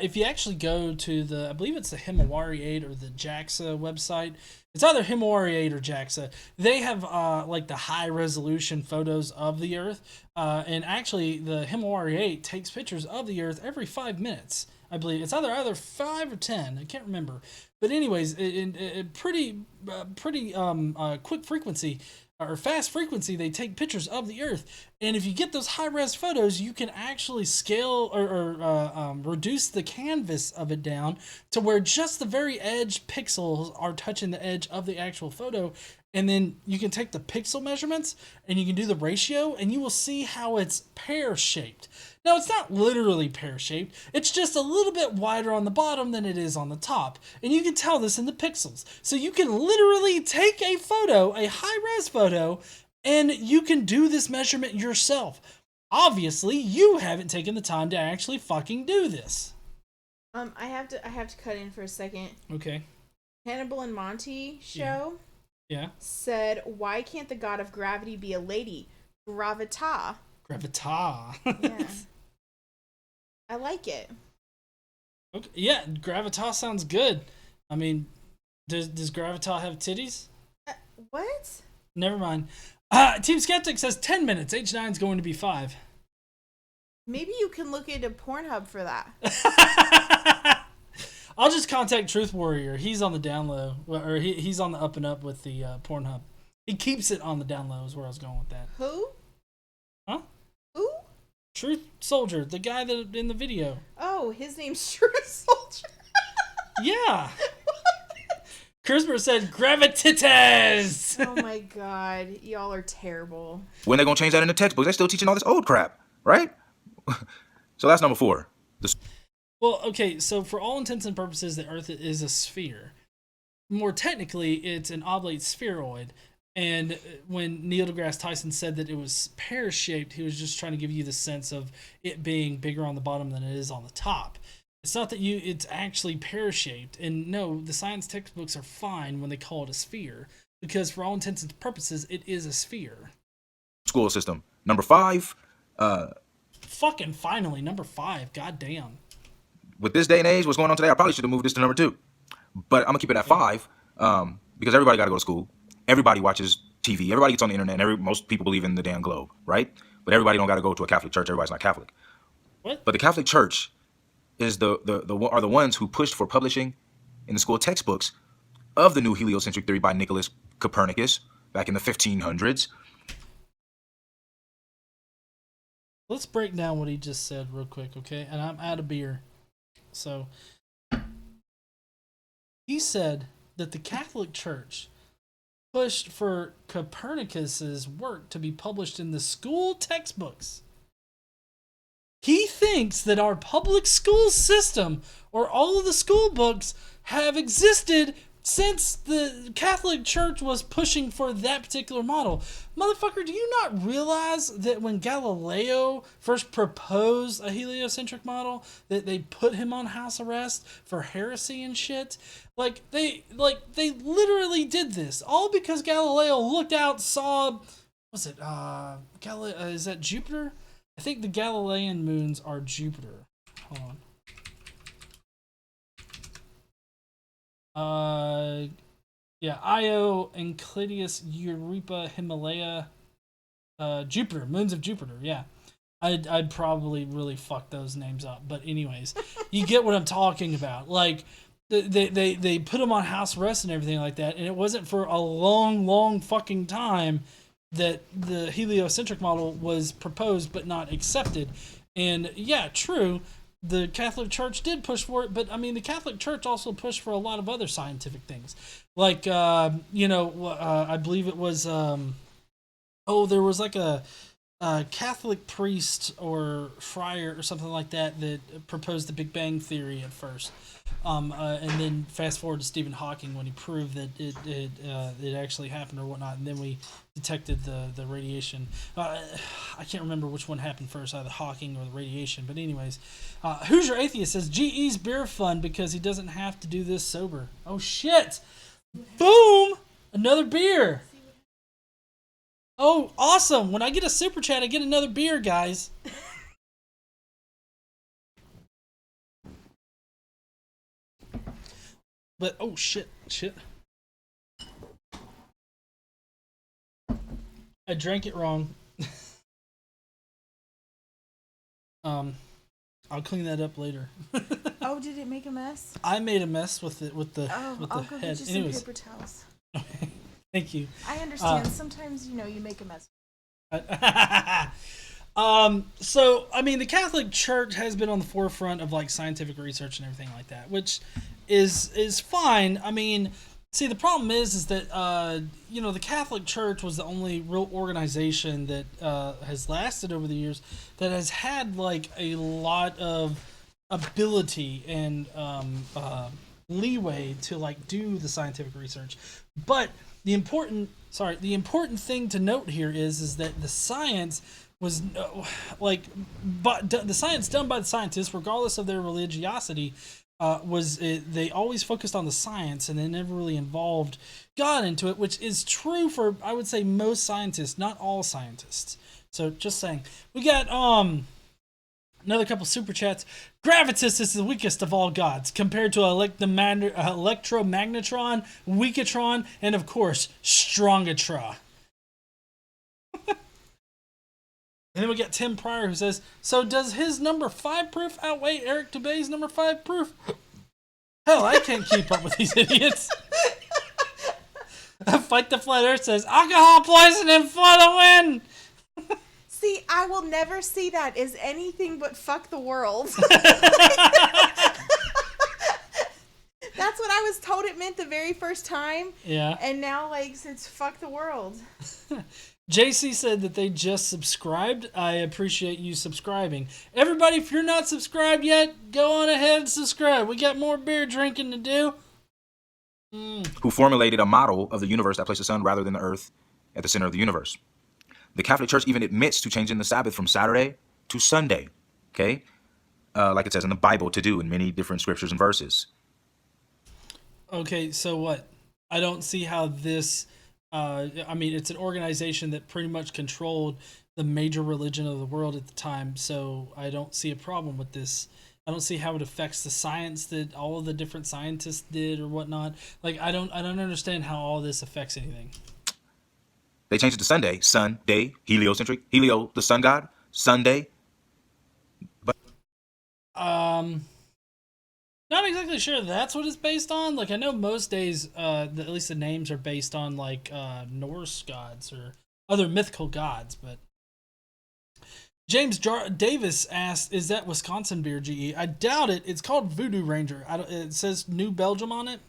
[SPEAKER 1] If you actually go to I believe it's the Himawari 8 or the JAXA website, it's either Himawari 8 or JAXA. They have like the high resolution photos of the Earth, and actually the Himawari 8 takes pictures of the Earth every 5 minutes. I believe it's either 5 or 10. I can't remember. But anyways, in pretty quick frequency or fast frequency, they take pictures of the Earth. And if you get those high res photos, you can actually scale or reduce the canvas of it down to where just the very edge pixels are touching the edge of the actual photo. And then you can take the pixel measurements and you can do the ratio, and you will see how it's pear-shaped. Now, it's not literally pear-shaped. It's just a little bit wider on the bottom than it is on the top. And you can tell this in the pixels. So you can literally take a photo, a high-res photo, and you can do this measurement yourself. Obviously, you haven't taken the time to actually fucking do this.
[SPEAKER 2] I have to cut in for a second.
[SPEAKER 1] Okay.
[SPEAKER 2] Hannibal and Monty show
[SPEAKER 1] Yeah.
[SPEAKER 2] said, "Why can't the god of gravity be a lady? Gravita."
[SPEAKER 1] Gravita.
[SPEAKER 2] Yeah. I like it.
[SPEAKER 1] Okay. Yeah, Gravita sounds good. I mean, does Gravita have titties?
[SPEAKER 2] What?
[SPEAKER 1] Never mind. Team Skeptic says 10 minutes. H9 is going to be 5.
[SPEAKER 2] Maybe you can look into Pornhub for that.
[SPEAKER 1] I'll just contact Truth Warrior. He's on the down low. Or he's on the up and up with the Pornhub. He keeps it on the down low is where I was going with that.
[SPEAKER 2] Who?
[SPEAKER 1] Huh?
[SPEAKER 2] Who?
[SPEAKER 1] Truth Soldier, the guy that in the video.
[SPEAKER 2] Oh, his name's Truth Soldier.
[SPEAKER 1] Yeah. Christopher said Gravititas.
[SPEAKER 2] Oh my god, y'all are terrible.
[SPEAKER 3] When they gonna change that in the textbooks? They're still teaching all this old crap, right? So that's number 4.
[SPEAKER 1] Well, okay, so for all intents and purposes, the Earth is a sphere. More technically, it's an oblate spheroid. And when Neil deGrasse Tyson said that it was pear-shaped, he was just trying to give you the sense of it being bigger on the bottom than it is on the top. It's not that it's actually pear-shaped. And no, the science textbooks are fine when they call it a sphere. because for all intents and purposes, it is a sphere.
[SPEAKER 3] School system. Number 5,
[SPEAKER 1] Fucking finally, number 5. God damn.
[SPEAKER 3] with this day and age, what's going on today, I probably should have moved this to number 2. But I'm going to keep it at 5 because everybody got to go to school. Everybody watches TV. Everybody gets on the internet. And most people believe in the damn globe, right? But everybody don't got to go to a Catholic church. Everybody's not Catholic.
[SPEAKER 1] What?
[SPEAKER 3] But the Catholic Church is the ones who pushed for publishing in the school textbooks of the new heliocentric theory by Nicholas Copernicus back in the 1500s.
[SPEAKER 1] Let's break down what he just said real quick, okay? And I'm out of beer. So, he said that the Catholic Church pushed for Copernicus's work to be published in the school textbooks. He thinks that our public school system, or all of the school books, have existed since the Catholic Church was pushing for that particular model. Motherfucker, do you not realize that when Galileo first proposed a heliocentric model, that they put him on house arrest for heresy and shit? They literally did this all because Galileo looked out, saw, was it is that Jupiter? I think the Galilean moons are Jupiter. Hold on. Io, Enceladus, Europa, Himalaya, Jupiter, moons of Jupiter. Yeah, I'd probably really fuck those names up, but anyways, you get what I'm talking about. Like they put him on house arrest and everything like that, and it wasn't for a long fucking time that the heliocentric model was proposed but not accepted. And yeah, true. The Catholic Church did push for it, but I mean, the Catholic Church also pushed for a lot of other scientific things. Like, I believe it was, there was like a Catholic priest or friar or something like that that proposed the Big Bang Theory at first. And then fast forward to Stephen Hawking when he proved that it actually happened or whatnot, and then we detected the radiation. I can't remember which one happened first, either Hawking or the radiation. But anyways, Hoosier Atheist says GE's beer fun because he doesn't have to do this sober. Oh shit! Boom! Another beer. Oh, awesome! When I get a super chat, I get another beer, guys. But oh shit. I drank it wrong. I'll clean that up later.
[SPEAKER 2] Oh, did it make a mess?
[SPEAKER 1] I made a mess with the
[SPEAKER 2] I'll go
[SPEAKER 1] head.
[SPEAKER 2] get you
[SPEAKER 1] Anyways,
[SPEAKER 2] some paper towels.
[SPEAKER 1] thank you.
[SPEAKER 2] I understand. Sometimes you make a mess.
[SPEAKER 1] So I mean, the Catholic Church has been on the forefront of like scientific research and everything like that, which is fine. I mean, see, the problem is that the Catholic Church was the only real organization that has lasted over the years that has had like a lot of ability and leeway to like do the scientific research. But the important thing to note here is that the science was the science done by the scientists, regardless of their religiosity, they always focused on the science and they never really involved God into it, which is true for, I would say, most scientists, not all scientists. So just saying. We got another couple super chats. Gravitas is the weakest of all gods compared to electromagnetron, weakatron, and of course Strongatron. And then we got Tim Pryor who says, so does his number 5 proof outweigh Eric Dubé's number 5 proof? Hell, I can't keep up with these idiots. Fight the Flat Earth says, alcohol poisoning for the win.
[SPEAKER 2] See, I will never see that as anything but fuck the world. That's what I was told it meant the very first time.
[SPEAKER 1] Yeah.
[SPEAKER 2] And now, it's fuck the world.
[SPEAKER 1] JC said that they just subscribed. I appreciate you subscribing. Everybody, if you're not subscribed yet, go on ahead and subscribe. We got more beer drinking to do.
[SPEAKER 3] Who formulated a model of the universe that placed the sun rather than the earth at the center of the universe. The Catholic Church even admits to changing the Sabbath from Saturday to Sunday. Okay? Like it says in the Bible to do in many different scriptures and verses.
[SPEAKER 1] Okay, so what? I don't see how this I mean, it's an organization that pretty much controlled the major religion of the world at the time. So I don't see a problem with this. I don't see how it affects the science that all of the different scientists did or whatnot. Like I don't understand how all this affects anything.
[SPEAKER 3] They changed it to Sunday, sun, day, heliocentric, helio, the sun god, Sunday. But
[SPEAKER 1] Not exactly sure that's what it's based on. Like I know most days, at least the names are based on like Norse gods or other mythical gods. But James Davis asked, "Is that Wisconsin beer, GE?" I doubt it. It's called Voodoo Ranger. It says New Belgium on it.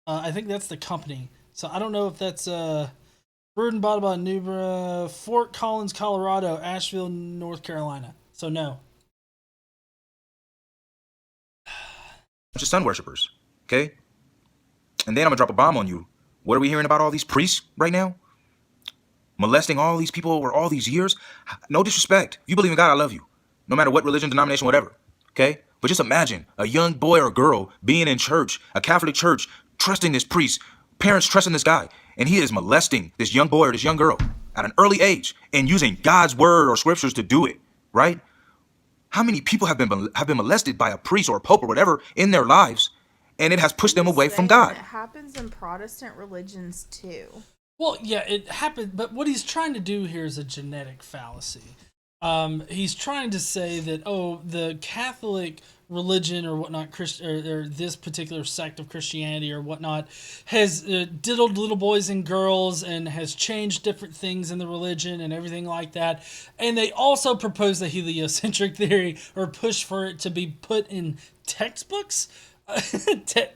[SPEAKER 1] I think that's the company. So I don't know if that's brewed and bottled by Nubra, Fort Collins, Colorado, Asheville, North Carolina. So no.
[SPEAKER 3] bunch of sun worshippers, okay? And then I'm gonna drop a bomb on you. What are we hearing about all these priests right now? Molesting all these people over all these years? No disrespect. If you believe in God, I love you. No matter what religion, denomination, whatever, okay? But just imagine a young boy or girl being in church, a Catholic church, trusting this priest, parents trusting this guy, and he is molesting this young boy or this young girl at an early age and using God's word or scriptures to do it, right? How many people have been molested by a priest or a pope or whatever in their lives, and it has pushed them away from God?
[SPEAKER 2] It happens in Protestant religions too.
[SPEAKER 1] Well, yeah, it happened, but what he's trying to do here is a genetic fallacy. He's trying to say that, the Catholic religion or whatnot, or this particular sect of Christianity or whatnot, has diddled little boys and girls and has changed different things in the religion and everything like that. And they also propose the heliocentric theory or push for it to be put in textbooks.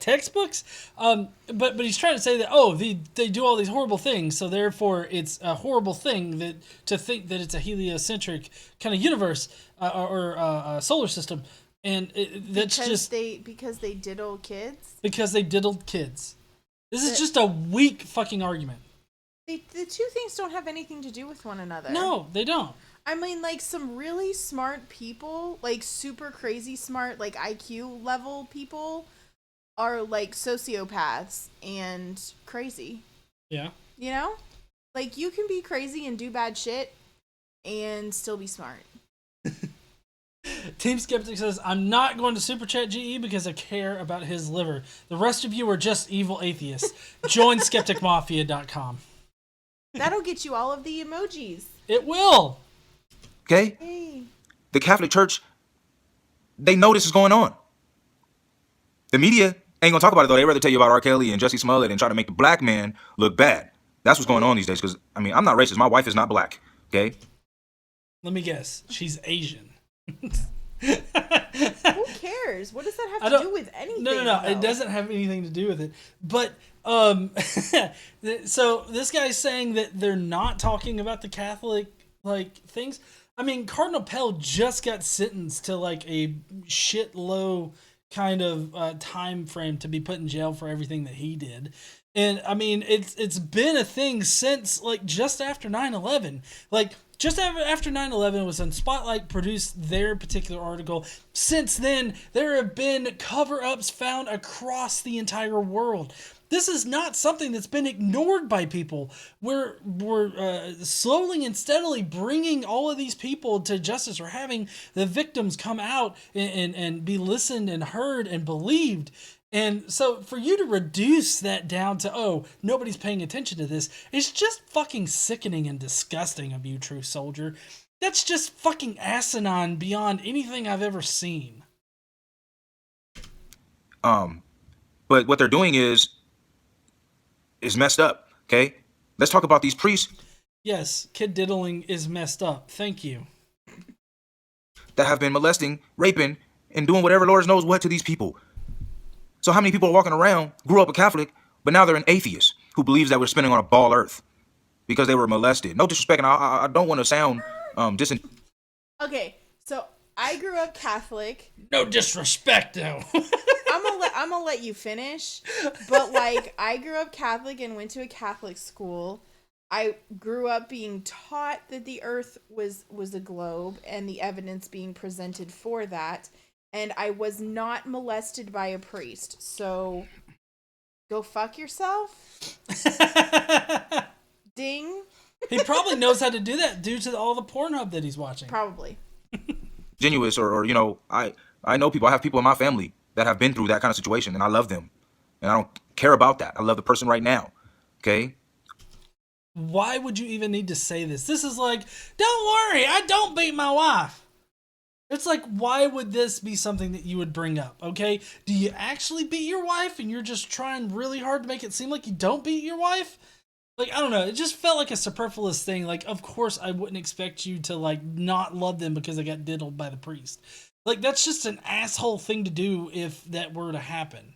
[SPEAKER 1] Textbooks, but he's trying to say that they do all these horrible things, so therefore it's a horrible thing that to think that it's a heliocentric kind of universe or solar system, and that's
[SPEAKER 2] because they diddle kids.
[SPEAKER 1] Because they diddled kids. This is just a weak fucking argument.
[SPEAKER 2] The two things don't have anything to do with one another.
[SPEAKER 1] No, they don't.
[SPEAKER 2] I mean, like, some really smart people, like, super crazy smart, like, IQ level people are, like, sociopaths and crazy.
[SPEAKER 1] Yeah.
[SPEAKER 2] You know? Like, you can be crazy and do bad shit and still be smart.
[SPEAKER 1] Team Skeptic says, "I'm not going to Super Chat GE because I care about his liver. The rest of you are just evil atheists. Join skepticmafia.com.
[SPEAKER 2] That'll get you all of the emojis.
[SPEAKER 1] It will.
[SPEAKER 3] Okay?
[SPEAKER 2] Hey.
[SPEAKER 3] The Catholic Church, they know this is going on. The media ain't gonna talk about it though. They'd rather tell you about R. Kelly and Jussie Smollett and try to make the black man look bad. That's what's going on these days. Because, I mean, I'm not racist. My wife is not black. Okay?
[SPEAKER 1] Let me guess. She's Asian.
[SPEAKER 2] Who cares? What does that have to do with anything?
[SPEAKER 1] No.
[SPEAKER 2] Though?
[SPEAKER 1] It doesn't have anything to do with it. But, so this guy's saying that they're not talking about the Catholic, like, things. I mean, Cardinal Pell just got sentenced to, like, a shit low kind of time frame to be put in jail for everything that he did. And, I mean, it's been a thing since, like, just after 9/11. Like, just after 9/11 was when Spotlight produced their particular article. Since then, there have been cover-ups found across the entire world. This is not something that's been ignored by people. We're slowly and steadily bringing all of these people to justice. We're having the victims come out and be listened and heard and believed. And so for you to reduce that down to, nobody's paying attention to this, it's just fucking sickening and disgusting of you, True Soldier. That's just fucking asinine beyond anything I've ever seen.
[SPEAKER 3] But what they're doing is messed up, okay? Let's talk about these priests.
[SPEAKER 1] Yes, kid diddling is messed up. Thank you.
[SPEAKER 3] That have been molesting, raping, and doing whatever Lord knows what to these people. So how many people are walking around, grew up a Catholic, but now they're an atheist who believes that we're spinning on a ball earth because they were molested? No disrespect, and I don't want to sound
[SPEAKER 2] Okay, so I grew up Catholic.
[SPEAKER 1] No disrespect, though.
[SPEAKER 2] I'm gonna let you finish, but like I grew up Catholic and went to a Catholic school. I grew up being taught that the earth was a globe and the evidence being presented for that, and I was not molested by a priest. So go fuck yourself. Ding.
[SPEAKER 1] He probably knows how to do that due to all the Pornhub that he's watching.
[SPEAKER 2] Probably.
[SPEAKER 3] Genuous, or I know people. I have people in my family that have been through that kind of situation, and I love them, and I don't care about that. I love the person right now. Okay.
[SPEAKER 1] Why would you even need to say this? This is like, don't worry, I don't beat my wife. It's like, why would this be something that you would bring up? Okay, do you actually beat your wife, and you're just trying really hard to make it seem like you don't beat your wife? Like, I don't know. It just felt like a superfluous thing. Like, of course, I wouldn't expect you to, like, not love them because they got diddled by the priest. Like, that's just an asshole thing to do if that were to happen.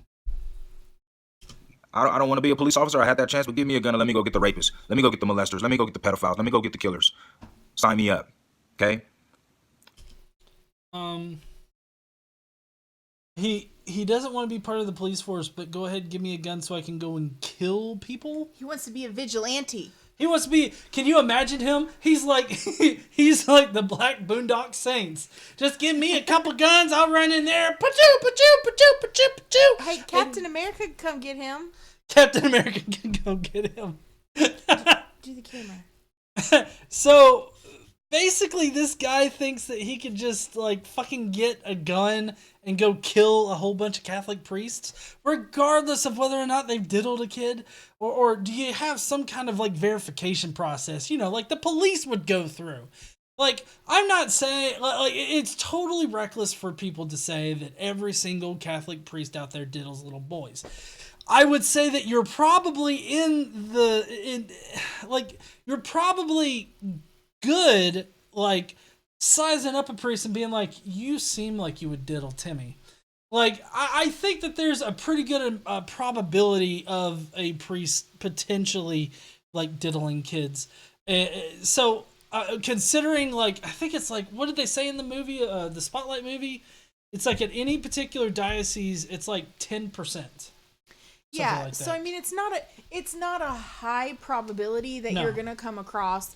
[SPEAKER 3] I don't want to be a police officer. I had that chance, but give me a gun and let me go get the rapists. Let me go get the molesters. Let me go get the pedophiles. Let me go get the killers. Sign me up. Okay?
[SPEAKER 1] He doesn't want to be part of the police force, but go ahead and give me a gun so I can go and kill people.
[SPEAKER 2] He wants to be a vigilante.
[SPEAKER 1] He wants to be. Can you imagine him? He's like he's like the Black Boondock Saints. Just give me a couple guns, I'll run in there. Pachoo, pachoo, pachoo, pachoo, pachoo.
[SPEAKER 2] Hey, Captain America could come get him.
[SPEAKER 1] Captain America can go get him.
[SPEAKER 2] Do the camera.
[SPEAKER 1] So basically, this guy thinks that he could just like fucking get a gun and go kill a whole bunch of Catholic priests, regardless of whether or not they've diddled a kid, or do you have some kind of like verification process, like the police would go through? Like, I'm not saying, like, it's totally reckless for people to say that every single Catholic priest out there diddles little boys. I would say that you're probably you're probably good, like, sizing up a priest and being like, you seem like you would diddle Timmy. Like, I think that there's a pretty good probability of a priest potentially, like, diddling kids. So, considering, like, I think it's like, what did they say in the movie, the Spotlight movie? It's like at any particular diocese, it's like 10%.
[SPEAKER 2] Yeah,
[SPEAKER 1] like
[SPEAKER 2] so I mean, it's not a high probability that you're gonna come across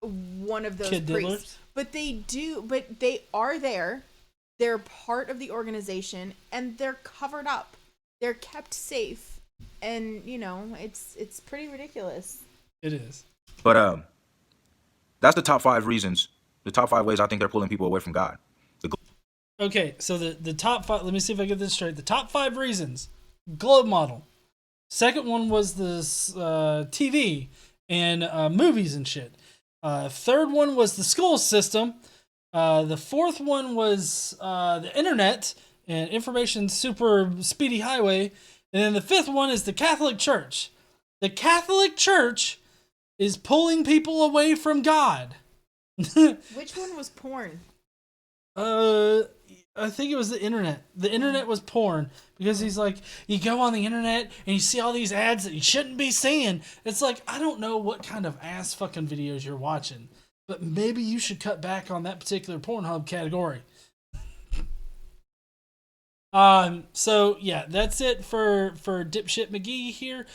[SPEAKER 2] one of those
[SPEAKER 1] kid
[SPEAKER 2] priests, but they are there. They're part of the organization, and they're covered up. They're kept safe, and it's pretty ridiculous.
[SPEAKER 1] It is.
[SPEAKER 3] But that's the top 5 reasons. The top 5 ways I think they're pulling people away from God.
[SPEAKER 1] Okay, so the top 5. Let me see if I get this straight. The top 5 reasons. Globe model. Second one was this TV and movies and shit. Third one was the school system. The fourth one was the internet and information super speedy highway. And then the fifth one is the Catholic Church. The Catholic Church is pulling people away from God.
[SPEAKER 2] Which one was porn?
[SPEAKER 1] I think it was the internet. The internet was porn because he's like, you go on the internet and you see all these ads that you shouldn't be seeing. It's like, I don't know what kind of ass fucking videos you're watching, but maybe you should cut back on that particular Pornhub category. So yeah, that's it for Dipshit McGee here.